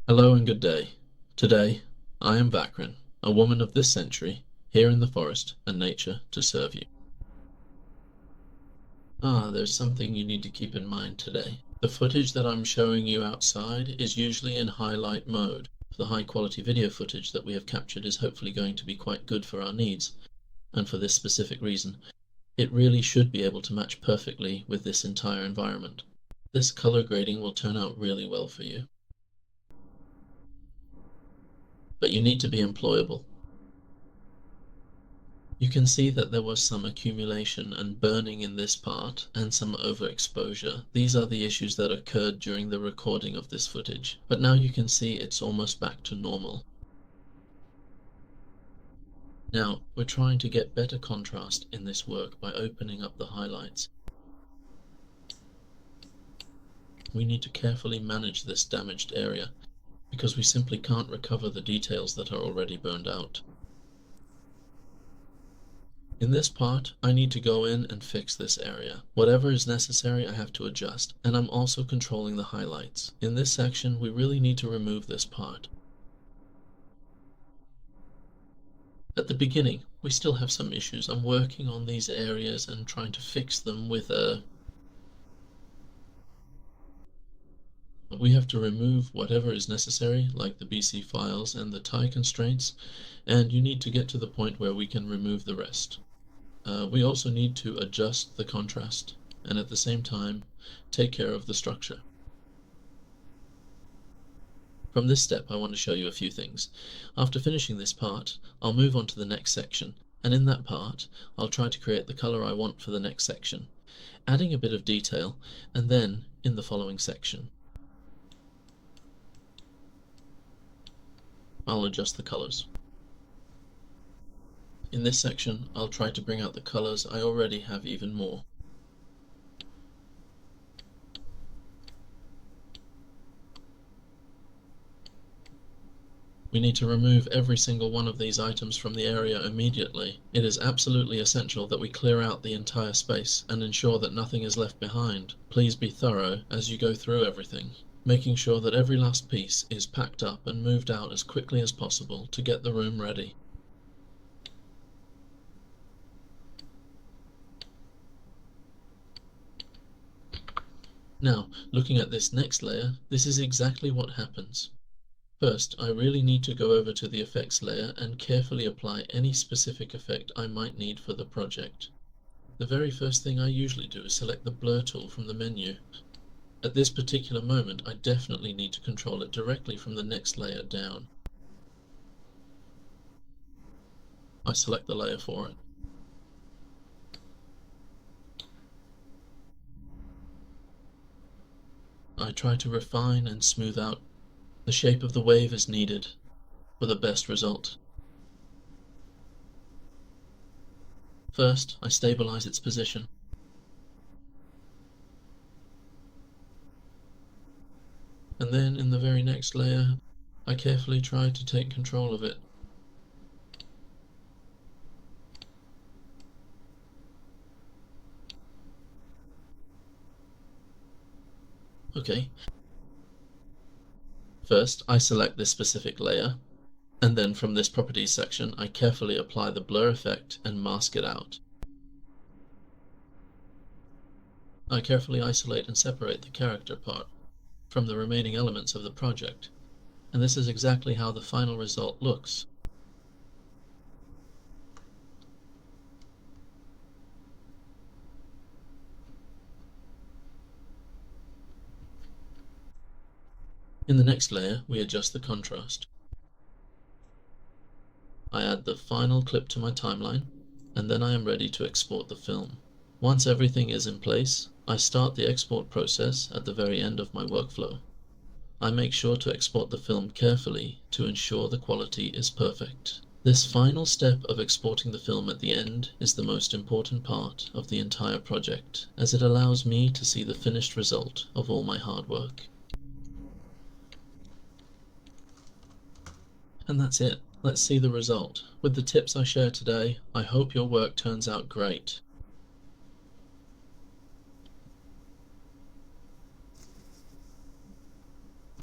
Hello and good day. Today, I am Vakrin, a woman of this century, here in the forest and nature to serve you. There's something you need to keep in mind today. The footage that I'm showing you outside is usually in highlight mode. The high quality video footage that we have captured is hopefully going to be quite good for our needs, and for this specific reason, it really should be able to match perfectly with this entire environment. This color grading will turn out really well for you. But you need to be employable. You can see that there was some accumulation and burning in this part, and some overexposure. These are the issues that occurred during the recording of this footage, but now you can see it's almost back to normal. Now, we're trying to get better contrast in this work by opening up the highlights. We need to carefully manage this damaged area, because we simply can't recover the details that are already burned out. In this part, I need to go in and fix this area. Whatever is necessary, I have to adjust, and I'm also controlling the highlights. In this section, we really need to remove this part. At the beginning, we still have some issues. I'm working on these areas and trying to fix them with we have to remove whatever is necessary, like the BC files and the tie constraints, and you need to get to the point where we can remove the rest. We also need to adjust the contrast, and at the same time, take care of the structure. From this step, I want to show you a few things. After finishing this part, I'll move on to the next section, and in that part, I'll try to create the color I want for the next section, adding a bit of detail, and then in the following section, I'll adjust the colors. In this section, I'll try to bring out the colors I already have even more. We need to remove every single one of these items from the area immediately. It is absolutely essential that we clear out the entire space and ensure that nothing is left behind. Please be thorough as you go through everything, making sure that every last piece is packed up and moved out as quickly as possible to get the room ready. Now, looking at this next layer, this is exactly what happens. First, I really need to go over to the effects layer and carefully apply any specific effect I might need for the project. The very first thing I usually do is select the blur tool from the menu. At this particular moment, I definitely need to control it directly from the next layer down. I select the layer for it. I try to refine and smooth out the shape of the wave as needed for the best result. First, I stabilize its position. And then in the very next layer, I carefully try to take control of it. Okay. First, I select this specific layer, and then from this properties section, I carefully apply the blur effect and mask it out. I carefully isolate and separate the character part from the remaining elements of the project, and this is exactly how the final result looks. In the next layer, we adjust the contrast. I add the final clip to my timeline, and then I am ready to export the film. Once everything is in place, I start the export process at the very end of my workflow. I make sure to export the film carefully to ensure the quality is perfect. This final step of exporting the film at the end is the most important part of the entire project, as it allows me to see the finished result of all my hard work. And that's it. Let's see the result. With the tips I share today, I hope your work turns out great.